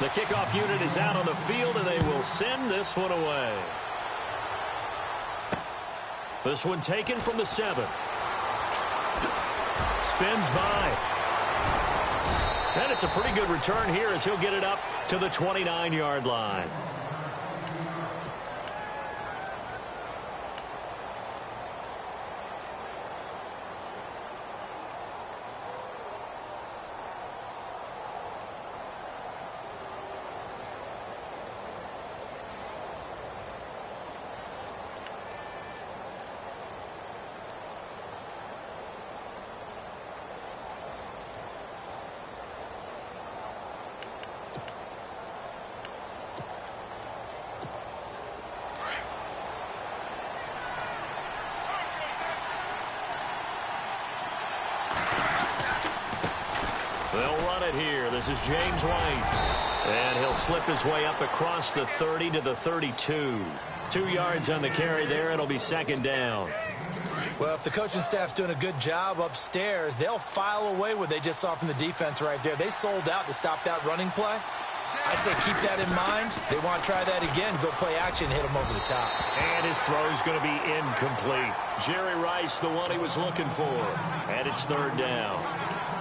The kickoff unit is out on the field, and they will send this one away. This one taken from the 7. Spins by. And it's a pretty good return here as he'll get it up to the 29-yard line. They'll run it here. This is James White. And he'll slip his way up across the 30 to the 32. 2 yards on the carry there. It'll be second down. Well, if the coaching staff's doing a good job upstairs, they'll file away what they just saw from the defense right there. They sold out to stop that running play. I'd say keep that in mind. They want to try that again. Go play action, hit him over the top. And his throw's going to be incomplete. Jerry Rice, the one he was looking for. And it's third down.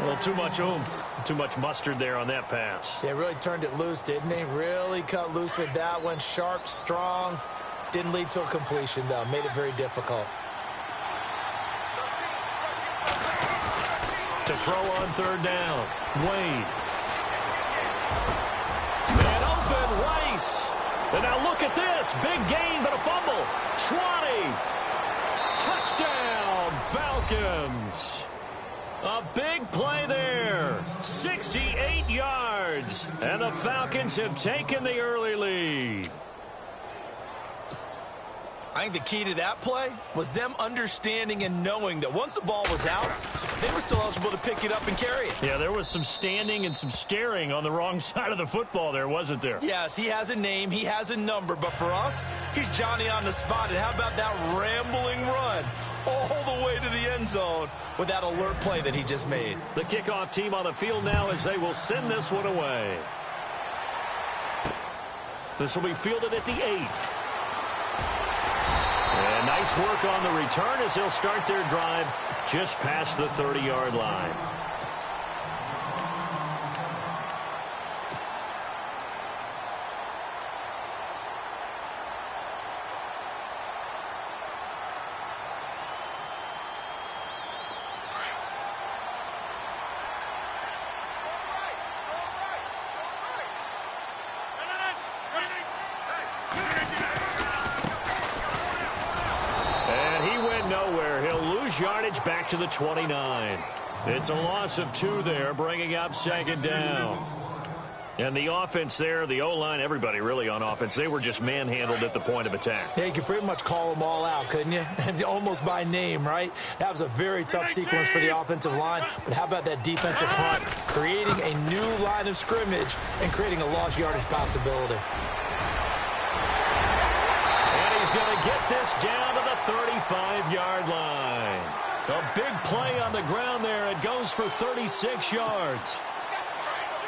Well, too much oomph, too much mustard there on that pass. Yeah, really turned it loose, didn't he? Really cut loose with that one. Sharp, strong. Didn't lead to a completion, though. Made it very difficult. To throw on third down, Wade. Man open, Rice. And now look at this. Big gain, but a fumble. 20. Touchdown, Falcons. A big play there. 68 yards. And the Falcons have taken the early lead. I think the key to that play was them understanding and knowing that once the ball was out, they were still eligible to pick it up and carry it. Yeah, there was some standing and some staring on the wrong side of the football there, wasn't there? Yes, he has a name, he has a number, but for us, he's Johnny on the spot. And how about that rambling run all the way to the end zone with that alert play that he just made? The kickoff team on the field now as they will send this one away. This will be fielded at the 8. And nice work on the return as they'll start their drive just past the 30-yard line. Yardage back to the 29. It's a loss of 2 there, bringing up second down. And the offense there, the O-line, everybody really on offense, they were just manhandled at the point of attack. Yeah, you could pretty much call them all out, couldn't you? Almost by name, right? That was a very tough sequence for the offensive line. But how about that defensive front creating a new line of scrimmage and creating a lost yardage possibility? Going to get this down to the 35-yard line. A big play on the ground there. It goes for 36 yards.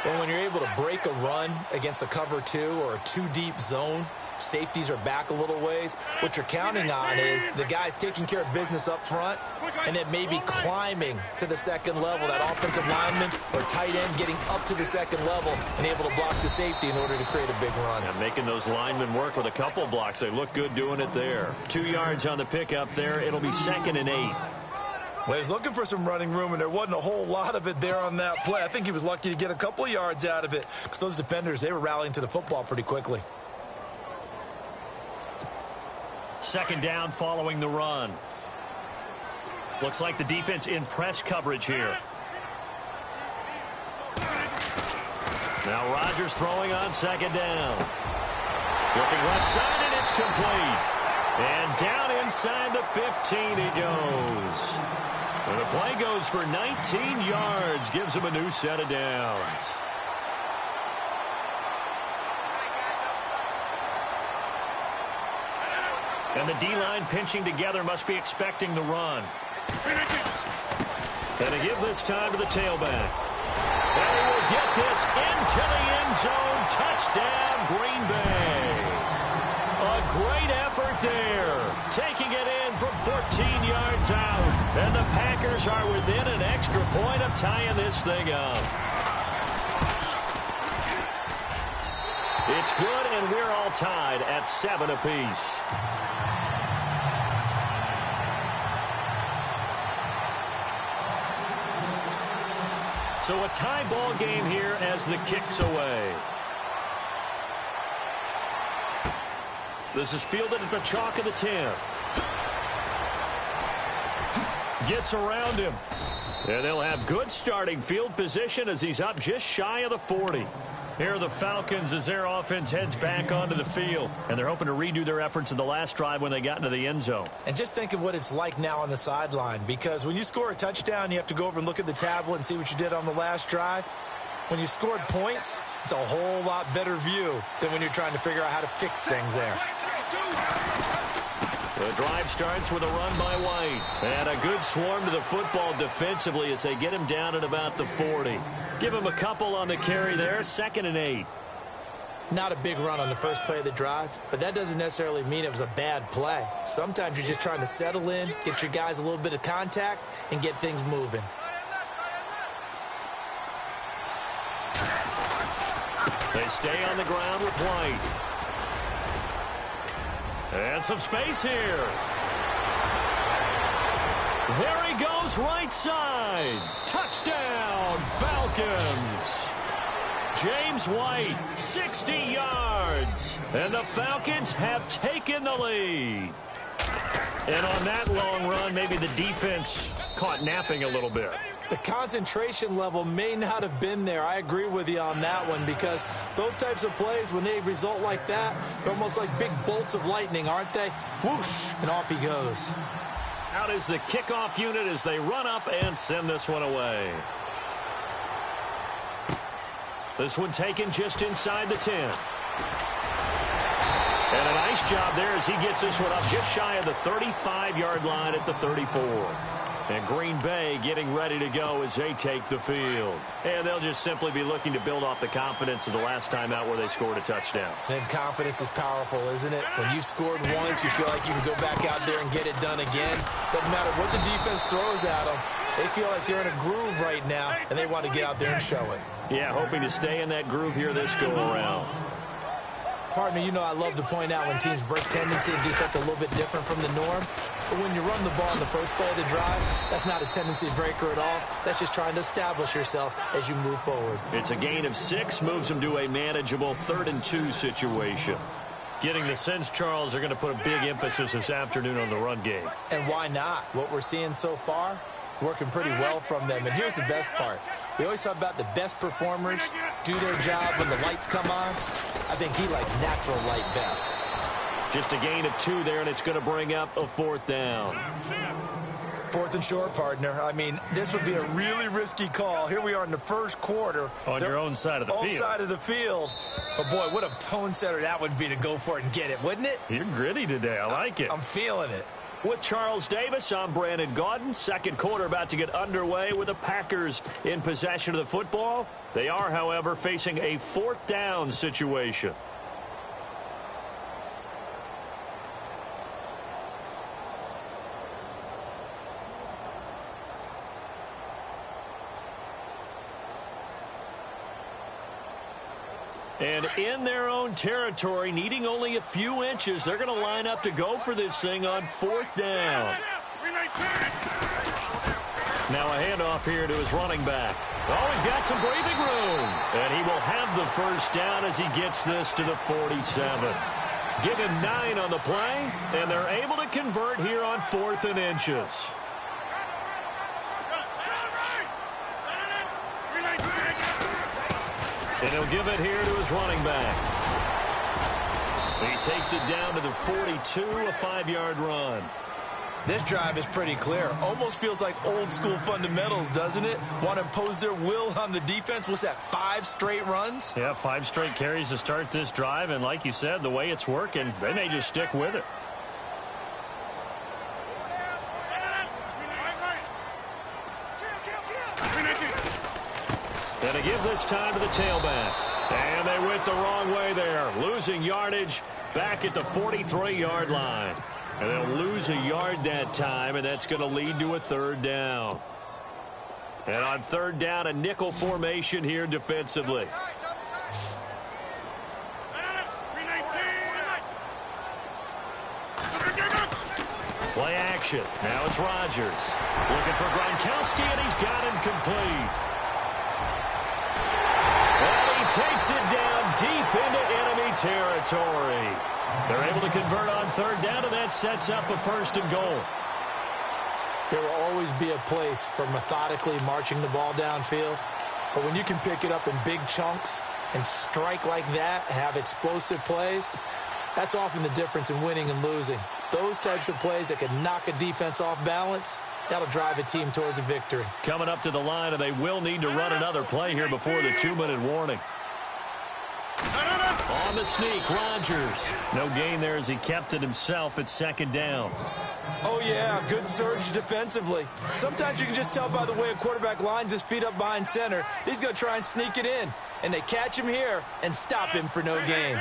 And when you're able to break a run against a cover 2 or a 2-deep zone, safeties are back a little ways. What you're counting on is the guys taking care of business up front and then maybe climbing to the second level. That offensive lineman or tight end getting up to the second level and able to block the safety in order to create a big run. And making those linemen work with a couple blocks. They look good doing it there. 2 yards on the pickup there. It'll be second and 8. Well, he was looking for some running room, and there wasn't a whole lot of it there on that play. I think he was lucky to get a couple of yards out of it because those defenders, they were rallying to the football pretty quickly. Second down following the run. Looks like the defense in press coverage here. Now Rodgers throwing on second down. Looking left side, and it's complete. And down inside the 15 he goes. And the play goes for 19 yards. Gives him a new set of downs. And the D-line pinching together must be expecting the run. And to give this time to the tailback. And he will get this into the end zone. Touchdown, Green Bay. A great effort there. Taking it in from 14 yards out. And the Packers are within an extra point of tying this thing up. It's good, and we're all tied at 7 apiece. So a tie ball game here as the kick's away. This is fielded at the chalk of the 10. Gets around him. And they'll have good starting field position as he's up just shy of the 40. Here are the Falcons as their offense heads back onto the field. And they're hoping to redo their efforts in the last drive when they got into the end zone. And just think of what it's like now on the sideline. Because when you score a touchdown, you have to go over and look at the tablet and see what you did on the last drive. When you scored points, it's a whole lot better view than when you're trying to figure out how to fix things there. The drive starts with a run by White. And a good swarm to the football defensively as they get him down at about the 40. Give him a couple on the carry there, 2nd and 8. Not a big run on the first play of the drive, but that doesn't necessarily mean it was a bad play. Sometimes you're just trying to settle in, get your guys a little bit of contact, and get things moving. They stay on the ground with White. And some space here. There he goes, right side. Touchdown, Falcons. James White, 60 yards. And the Falcons have taken the lead. And on that long run, maybe the defense caught napping a little bit. The concentration level may not have been there. I agree with you on that one because those types of plays, when they result like that, they're almost like big bolts of lightning, aren't they? Whoosh, and off he goes. Out is the kickoff unit as they run up and send this one away. This one taken just inside the 10. And a nice job there as he gets this one up just shy of the 35-yard line at the 34. And Green Bay getting ready to go as they take the field. And they'll just simply be looking to build off the confidence of the last time out where they scored a touchdown. Then confidence is powerful, isn't it? When you've scored once, you feel like you can go back out there and get it done again. Doesn't matter what the defense throws at them. They feel like they're in a groove right now, and they want to get out there and show it. Yeah, hoping to stay in that groove here this go-around. Partner, you know I love to point out when teams break tendency and do something a little bit different from the norm. But when you run the ball in the first play of the drive, that's not a tendency breaker at all. That's just trying to establish yourself as you move forward. It's a gain of 6, moves them to a manageable 3rd and 2 situation. Getting the sense, Charles, they're going to put a big emphasis this afternoon on the run game. And why not? What we're seeing so far, working pretty well from them. And here's the best part. We always talk about the best performers do their job when the lights come on. I think he likes natural light best. Just a gain of 2 there, and it's going to bring up a 4th down. 4th and short, partner. I mean, this would be a really risky call. Here we are in the first quarter. On your own side of the field. Own side of the field. But, boy, what a tone setter that would be to go for it and get it, wouldn't it? You're gritty today. I like it. I'm feeling it. With Charles Davis, I'm Brandon Gaudin. Second quarter about to get underway with the Packers in possession of the football. They are, however, facing a 4th down situation. And in their own territory, needing only a few inches, they're going to line up to go for this thing on 4th down. Now a handoff here to his running back. Oh, he's got some breathing room. And he will have the first down as he gets this to the 47. Give him 9 on the play, and they're able to convert here on 4th and inches. And he'll give it here to his running back. He takes it down to the 42, a 5-yard run. This drive is pretty clear. Almost feels like old school fundamentals, doesn't it? Want to impose their will on the defense. What's that, 5 straight runs? Yeah, 5 straight carries to start this drive. And like you said, the way it's working, they may just stick with it. And a give this time to the tailback. And they went the wrong way there, losing yardage back at the 43-yard line. And they'll lose a yard that time, and that's going to lead to a third down. And on third down, a nickel formation here defensively. Play action. Now it's Rodgers. Looking for Gronkowski, and he's got him complete. And he takes it down deep into enemy territory. They're able to convert on third down, and that sets up a 1st and goal. There will always be a place for methodically marching the ball downfield. But when you can pick it up in big chunks and strike like that, have explosive plays, that's often the difference in winning and losing. Those types of plays that can knock a defense off balance, that'll drive a team towards a victory. Coming up to the line, and they will need to run another play here before the 2-minute warning. On the sneak, Rodgers. No gain there as he kept it himself at 2nd down. Oh, yeah, good surge defensively. Sometimes you can just tell by the way a quarterback lines his feet up behind center. He's going to try and sneak it in. And they catch him here and stop him for no gain.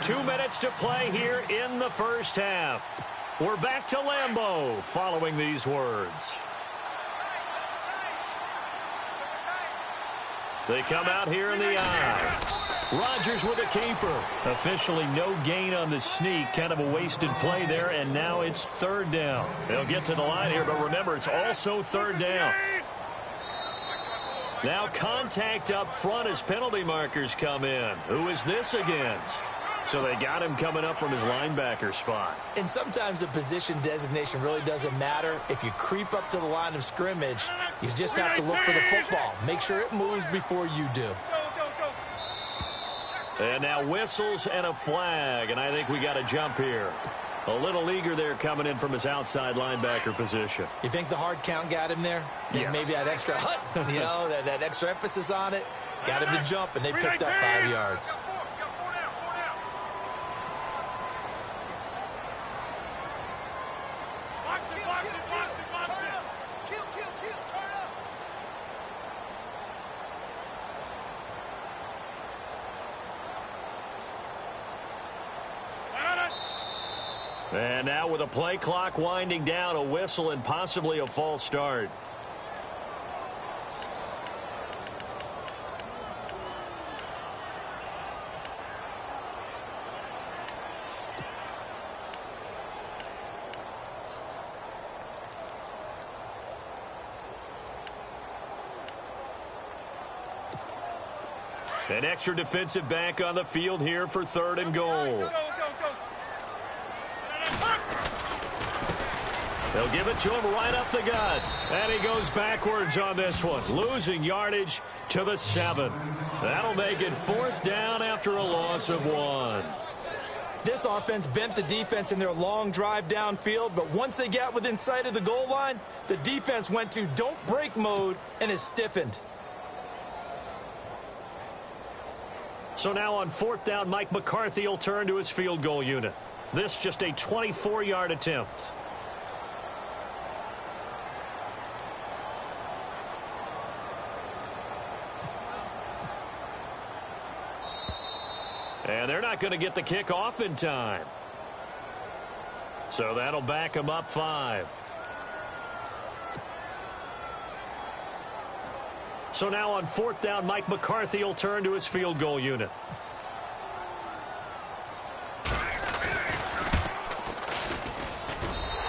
Two minutes to play here in the first half. We're back to Lambeau following these words. They come out here in the eye. Rodgers with a keeper. Officially no gain on the sneak. Kind of a wasted play there, and now it's 3rd down. They'll get to the line here, but remember, it's also 3rd down. Now contact up front as penalty markers come in. Who is this against? So they got him coming up from his linebacker spot. And sometimes the position designation really doesn't matter. If you creep up to the line of scrimmage, you just have to look for the football. Make sure it moves before you do. And now whistles and a flag, and I think we got a jump here. A little eager there coming in from his outside linebacker position. You think the hard count got him there? Yes. Maybe that extra that extra emphasis on it. Got him to jump, and they picked up 5 yards. And now with a play clock winding down, a whistle and possibly a false start. An extra defensive back on the field here for 3rd and goal. They'll give it to him right up the gut. And he goes backwards on this one, losing yardage to the 7. That'll make it 4th down after a loss of 1. This offense bent the defense in their long drive downfield, but once they got within sight of the goal line, the defense went to don't break mode and is stiffened. So now on 4th down, Mike McCarthy will turn to his field goal unit. This just a 24-yard attempt. And they're not going to get the kick off in time. So that'll back them up 5. So now on 4th down, Mike McCarthy will turn to his field goal unit.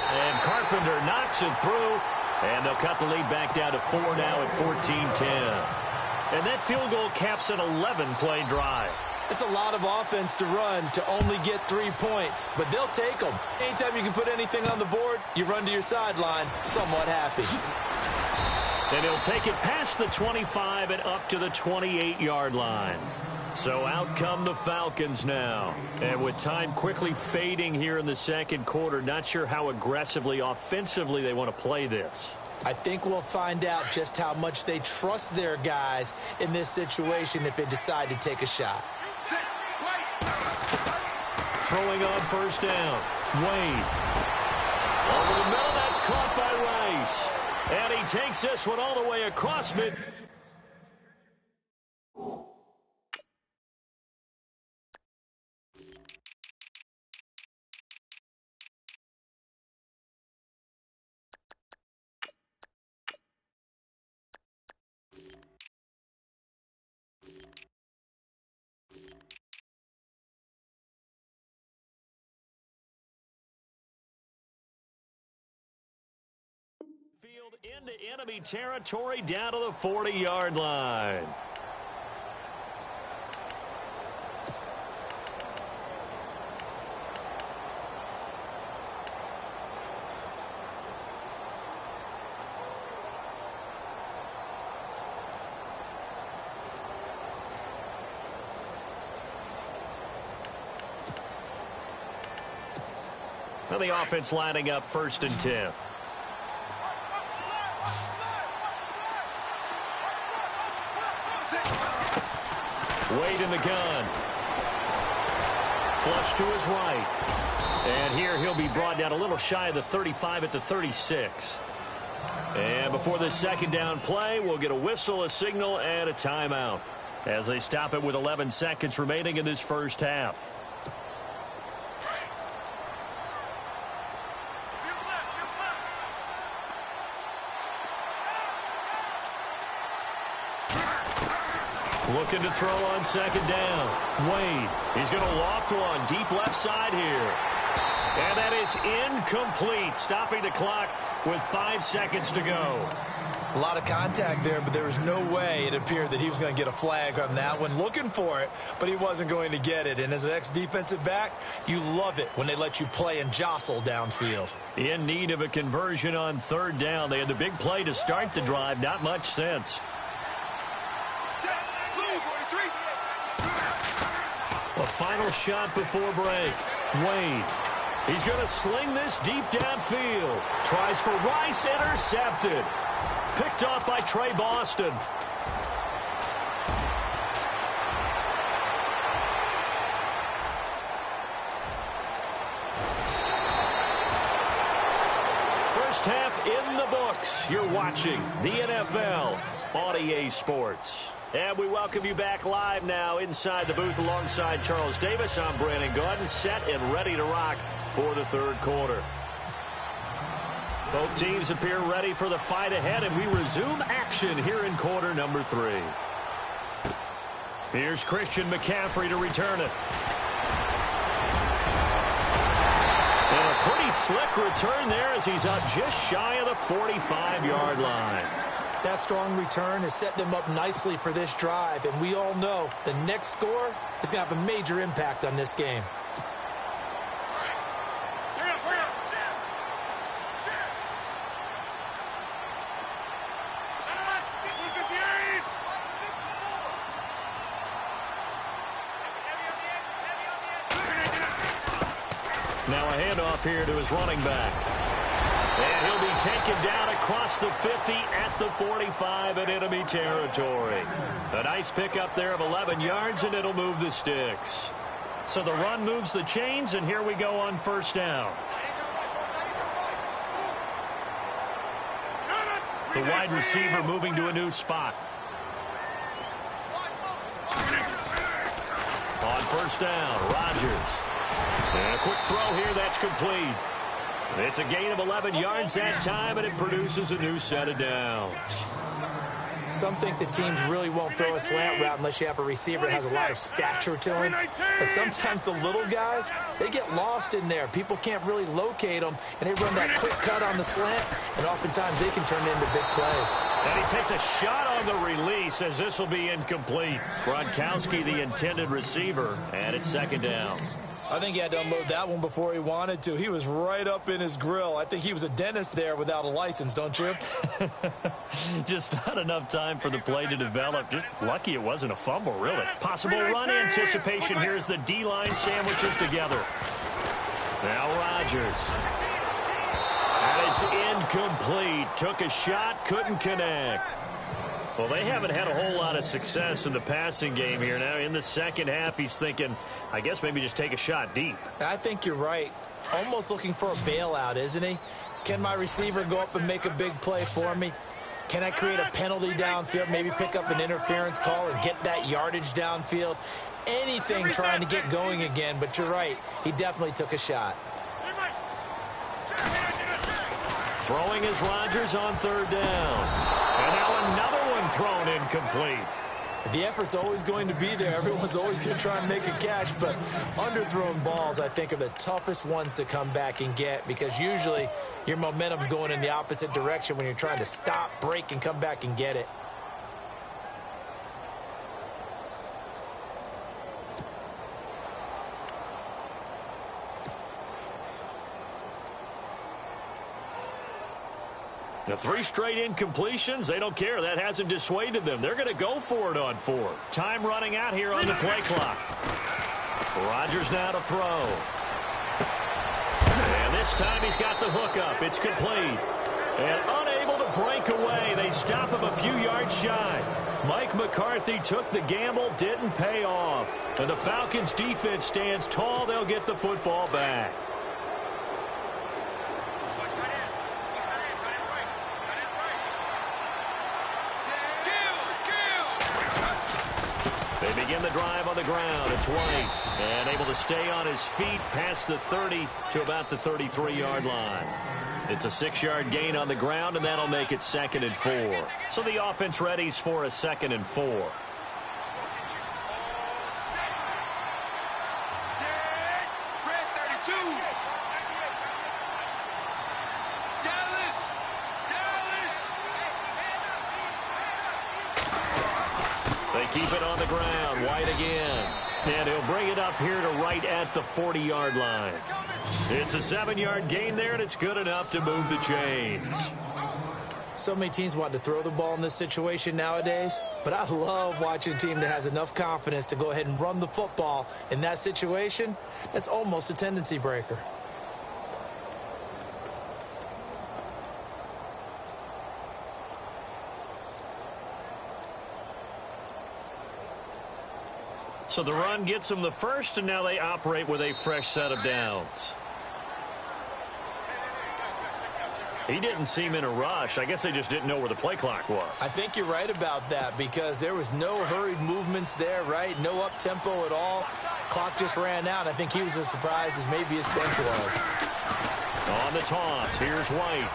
And Carpenter knocks it through. And they'll cut the lead back down to 4 now at 14-10. And that field goal caps an 11-play drive. It's a lot of offense to run to only get 3 points, but they'll take them. Anytime you can put anything on the board, you run to your sideline somewhat happy. And he'll take it past the 25 and up to the 28-yard line. So out come the Falcons now. And with time quickly fading here in the 2nd quarter, not sure how aggressively, offensively they want to play this. I think we'll find out just how much they trust their guys in this situation if they decide to take a shot. Throwing on 1st down. Wade. Over the middle, that's caught by Rice. And he takes this one all the way across mid. Field into enemy territory down to the 40-yard line. Now the offense lining up 1st and 10. Wade in the gun. Flush to his right. And here he'll be brought down a little shy of the 35 at the 36. And before this second down play, we'll get a whistle, a signal, and a timeout as they stop it with 11 seconds remaining in this first half. Looking to throw on second down. Wade, he's going to loft one deep left side here. And that is incomplete, stopping the clock with 5 seconds to go. A lot of contact there, but there was no way it appeared that he was going to get a flag on that one. Looking for it, but he wasn't going to get it. And as an ex-defensive back, you love it when they let you play and jostle downfield. In need of a conversion on 3rd down. They had the big play to start the drive. Not much sense. A final shot before break. Wade. He's going to sling this deep downfield. Tries for Rice. Intercepted. Picked off by Trey Boston. First half in the books. You're watching the NFL on EA Sports. And we welcome you back live now inside the booth alongside Charles Davis. I'm Brandon Gordon, set and ready to rock for the 3rd quarter. Both teams appear ready for the fight ahead, and we resume action here in quarter number 3. Here's Christian McCaffrey to return it. And a pretty slick return there as he's up just shy of the 45-yard line. That strong return has set them up nicely for this drive, and we all know the next score is going to have a major impact on this game. Now a handoff here to his running back. And he'll be taken down across the 50 at the 45 in enemy territory. A nice pickup there of 11 yards, and it'll move the sticks. So the run moves the chains, and here we go on 1st down. The wide receiver moving to a new spot. On 1st down, Rodgers. And a quick throw here, that's complete. It's a gain of 11 yards that time, and it produces a new set of downs. Some think that teams really won't throw a slant route unless you have a receiver that has a lot of stature to him. But sometimes the little guys, they get lost in there. People can't really locate them, and they run that quick cut on the slant, and oftentimes they can turn into big plays. And he takes a shot on the release as this will be incomplete. Gronkowski, the intended receiver, and it's 2nd down. I think he had to unload that one before he wanted to. He was right up in his grill. I think he was a dentist there without a license, don't you? Just not enough time for the play to develop. Just lucky it wasn't a fumble, really. Possible run anticipation here as the D-line sandwiches together. Now Rodgers. And it's incomplete. Took a shot, couldn't connect. Well, they haven't had a whole lot of success in the passing game here. Now, in the second half, he's thinking, I guess maybe just take a shot deep. I think you're right. Almost looking for a bailout, isn't he? Can my receiver go up and make a big play for me? Can I create a penalty downfield, maybe pick up an interference call and get that yardage downfield? Anything trying to get going again, but you're right. He definitely took a shot. Throwing is Rodgers on third down. And now another one thrown incomplete. The effort's always going to be there. Everyone's always going to try and make a catch, but underthrown balls, I think, are the toughest ones to come back and get because usually your momentum's going in the opposite direction when you're trying to stop, break, and come back and get it. The 3 straight incompletions, they don't care. That hasn't dissuaded them. They're going to go for it on 4th. Time running out here on the play clock. Rodgers now to throw. And this time he's got the hook up. It's complete. And unable to break away. They stop him a few yards shy. Mike McCarthy took the gamble, didn't pay off. And the Falcons defense stands tall. They'll get the football back. They begin the drive on the ground. It's White. And able to stay on his feet past the 30 to about the 33-yard line. It's a 6-yard gain on the ground, and that'll make it 2nd and 4. So the offense readies for a 2nd and 4. They keep it on the ground. White again. And he'll bring it up here to right at the 40-yard line. It's a 7-yard gain there, and it's good enough to move the chains. So many teams want to throw the ball in this situation nowadays, but I love watching a team that has enough confidence to go ahead and run the football in that situation. That's almost a tendency breaker. So the run gets them the first, and now they operate with a fresh set of downs. He didn't seem in a rush. I guess they just didn't know where the play clock was. I think you're right about that because there was no hurried movements there, right? No up-tempo at all. Clock just ran out. I think he was as surprised as maybe his bench was. On the toss, here's White.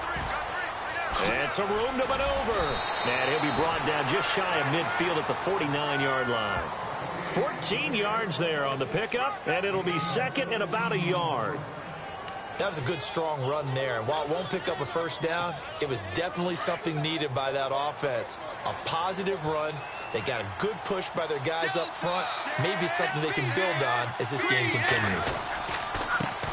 And some room to maneuver. And he'll be brought down just shy of midfield at the 49-yard line. 14 yards there on the pickup, and it'll be 2nd and about a yard. That was a good, strong run there. And while it won't pick up a first down, it was definitely something needed by that offense. A positive run. They got a good push by their guys up front. Maybe something they can build on as this game continues.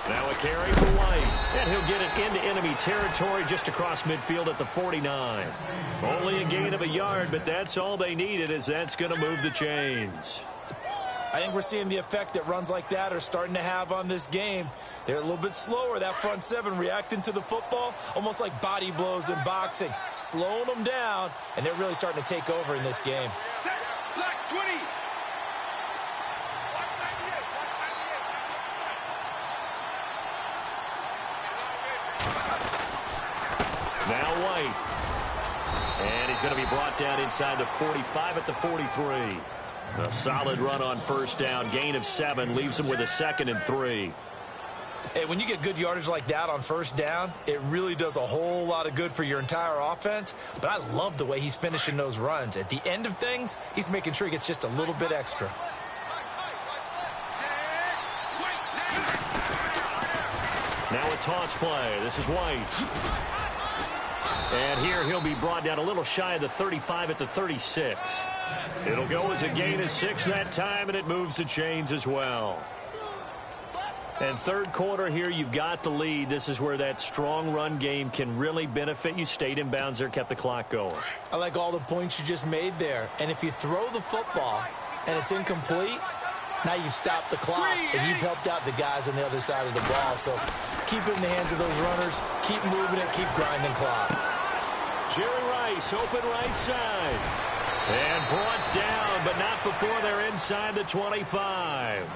Now a carry for White, and he'll get it into enemy territory just across midfield at the 49. Only a gain of a yard, but that's all they needed, as that's going to move the chains. I think we're seeing the effect that runs like that are starting to have on this game. They're a little bit slower, that front 7, reacting to the football, almost like body blows in boxing, slowing them down, and they're really starting to take over in this game. Set, black 20. Now White. And he's going to be brought down inside the 45 at the 43. A solid run on first down. Gain of 7 leaves him with a 2nd and 3. Hey, when you get good yardage like that on first down, it really does a whole lot of good for your entire offense. But I love the way he's finishing those runs. At the end of things, he's making sure he gets just a little bit extra. Now a toss play. This is White. And here he'll be brought down a little shy of the 35 at the 36. It'll go as a gain of 6 that time, and it moves the chains as well. And third quarter here, you've got the lead. This is where that strong run game can really benefit you. Stayed in bounds there, kept the clock going. I like all the points you just made there. And if you throw the football and it's incomplete, now you've stopped the clock and you've helped out the guys on the other side of the ball. So keep it in the hands of those runners. Keep moving it. Keep grinding clock. Jerry Rice, open right side. And brought down, but not before they're inside the 25.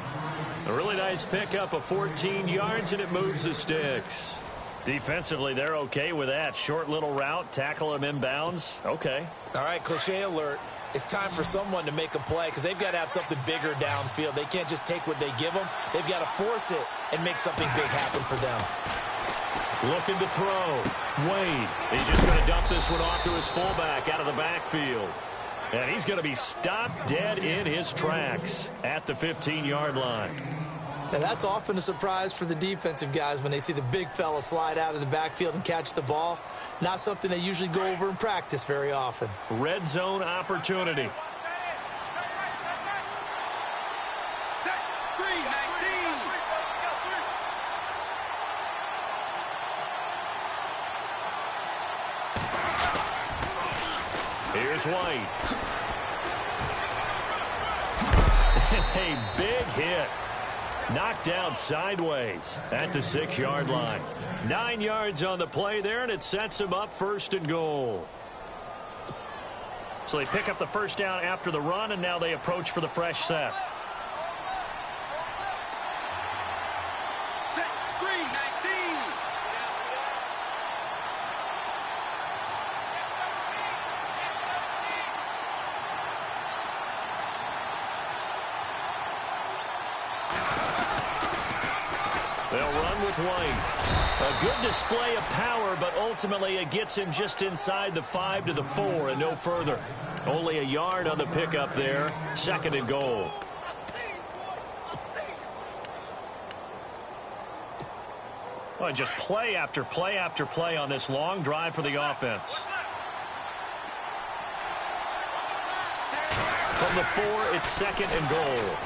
A really nice pickup of 14 yards, and it moves the sticks. Defensively, they're okay with that. Short little route, tackle him inbounds. Okay. All right, cliche alert. It's time for someone to make a play because they've got to have something bigger downfield. They can't just take what they give them. They've got to force it and make something big happen for them. Looking to throw. Wade. He's just going to dump this one off to his fullback out of the backfield. And he's going to be stopped dead in his tracks at the 15-yard line. Now, that's often a surprise for the defensive guys when they see the big fella slide out of the backfield and catch the ball. Not something they usually go over in practice very often. Red zone opportunity. Here's White. A big hit. Knocked down sideways at the 6-yard line. 9 yards on the play there, and it sets him up 1st and goal. So they pick up the first down after the run, and now they approach for the fresh set. They'll run with White. A good display of power, but ultimately it gets him just inside the 5 to the 4 and no further. Only a yard on the pickup there. 2nd and goal. Well, just play after play after play on this long drive for the offense. From the 4, it's 2nd and goal.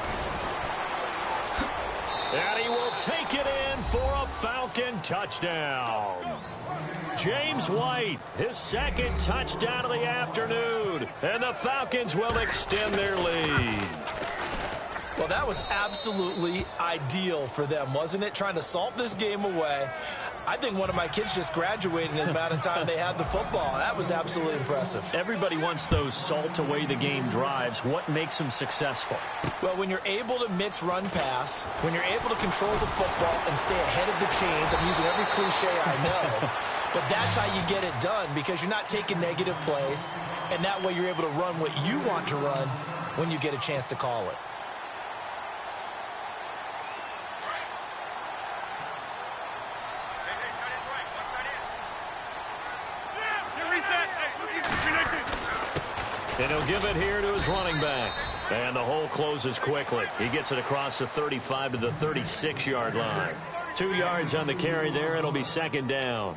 And he will take it in for a Falcon touchdown. James White, his 2nd touchdown of the afternoon. And the Falcons will extend their lead. Well, that was absolutely ideal for them, wasn't it? Trying to salt this game away. I think one of my kids just graduated in the amount of time they had the football. That was absolutely impressive. Everybody wants those salt-away-the-game drives. What makes them successful? Well, when you're able to mix run-pass, when you're able to control the football and stay ahead of the chains, I'm using every cliche I know, but that's how you get it done because you're not taking negative plays, and that way you're able to run what you want to run when you get a chance to call it. And he'll give it here to his running back. And the hole closes quickly. He gets it across the 35 to the 36-yard line. 2 yards on the carry there. It'll be 2nd down.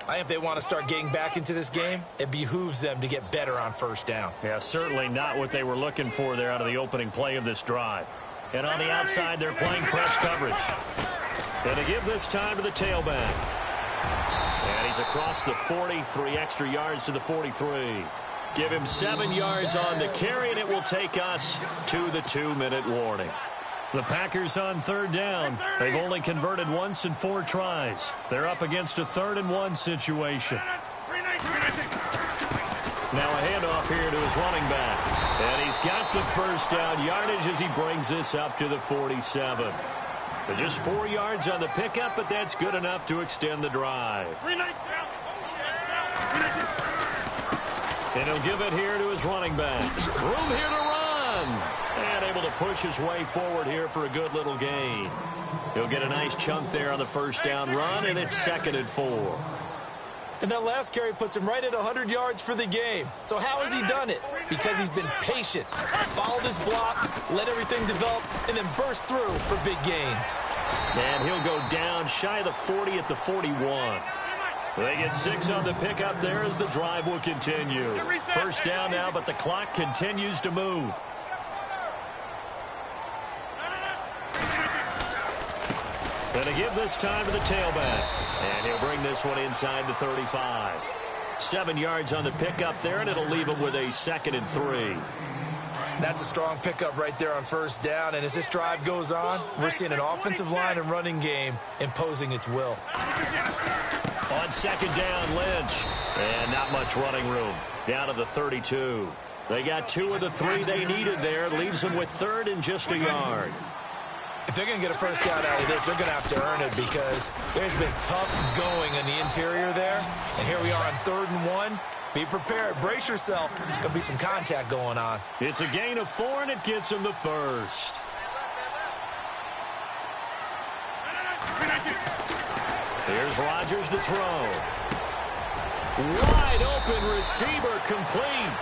I think if they want to start getting back into this game, it behooves them to get better on 1st down. Yeah, certainly not what they were looking for there out of the opening play of this drive. And on the outside, they're playing press coverage. And they give this time to the tailback. And he's across the 40, 3 extra yards to the 43. Give him 7 yards on the carry, and it will take us to the 2-minute warning. The Packers on 3rd down. They've only converted once in 4 tries. They're up against a 3rd and 1 situation. Now a handoff here to his running back. And he's got the first down yardage as he brings this up to the 47. But just 4 yards on the pickup, but that's good enough to extend the drive. And he'll give it here to his running back. Room here to run. And able to push his way forward here for a good little gain. He'll get a nice chunk there on the first down run, and it's 2nd and 4. And that last carry puts him right at 100 yards for the game. So how has he done it? Because he's been patient, followed his blocks, let everything develop, and then burst through for big gains. And he'll go down shy of the 40 at the 41. They get 6 on the pickup there as the drive will continue. First down now, but the clock continues to move. Going to give this time to the tailback. And he'll bring this one inside the 35. 7 yards on the pickup there, and it'll leave him with a 2nd and 3. That's a strong pickup right there on first down. And as this drive goes on, we're seeing an offensive line and running game imposing its will. On 2nd down, Lynch. And not much running room. Down to the 32. They got 2 of the 3 they needed there. Leaves them with 3rd and just a yard. If they're going to get a first down out of this, they're going to have to earn it because there's been tough going in the interior there. And here we are on 3rd and 1. Be prepared. Brace yourself. There'll be some contact going on. It's a gain of 4, and it gets them the first. Here's Rodgers to throw. Wide open receiver complete.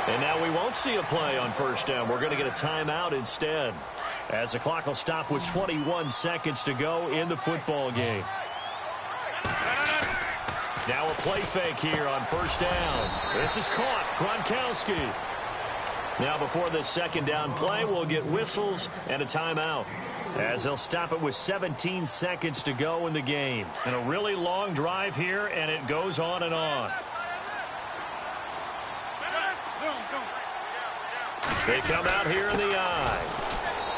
And now we won't see a play on first down. We're going to get a timeout instead, as the clock will stop with 21 seconds to go in the football game. Now a play fake here on first down. This is caught. Gronkowski. Now before this second down play, we'll get whistles and a timeout, as they'll stop it with 17 seconds to go in the game. And a really long drive here, and it goes on and on. They come out here in the eye.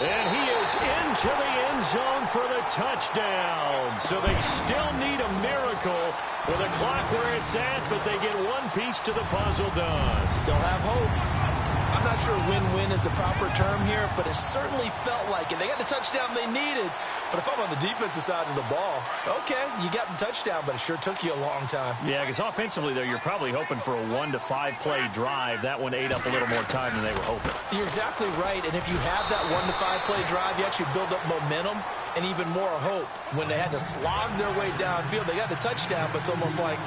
And he is into the end zone for the touchdown. So they still need a miracle with a clock where it's at, but they get one piece to the puzzle done. Still have hope. I'm not sure win-win is the proper term here, but it certainly felt like it. They got the touchdown they needed, but if I'm on the defensive side of the ball, okay, you got the touchdown, but it sure took you a long time. Yeah, because offensively, though, you're probably hoping for a 1 to 5 play drive. That one ate up a little more time than they were hoping. You're exactly right, and if you have that 1 to 5 play drive, you actually build up momentum and even more hope. When they had to slog their way downfield, they got the touchdown, but it's almost like,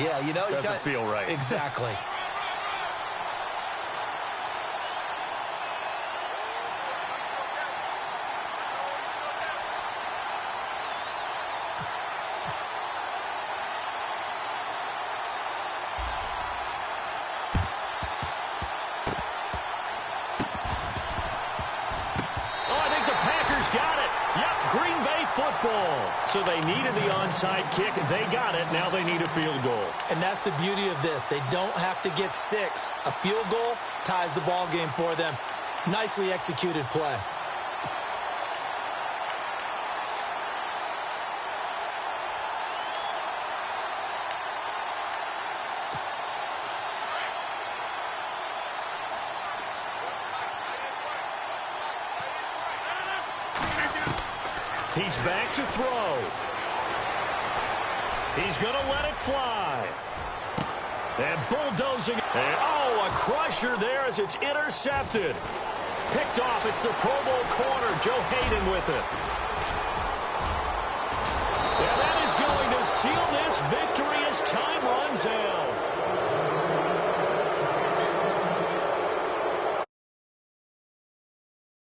yeah, you know, doesn't feel right. Exactly. So they needed the onside kick. They got it. Now they need a field goal. And that's the beauty of this. They don't have to get 6. A field goal ties the ball game for them. Nicely executed play. He's back to throw. He's going to let it fly. And bulldozing. And, a crusher there as it's intercepted. Picked off. It's the Pro Bowl corner, Joe Hayden with it. And that is going to seal this victory as time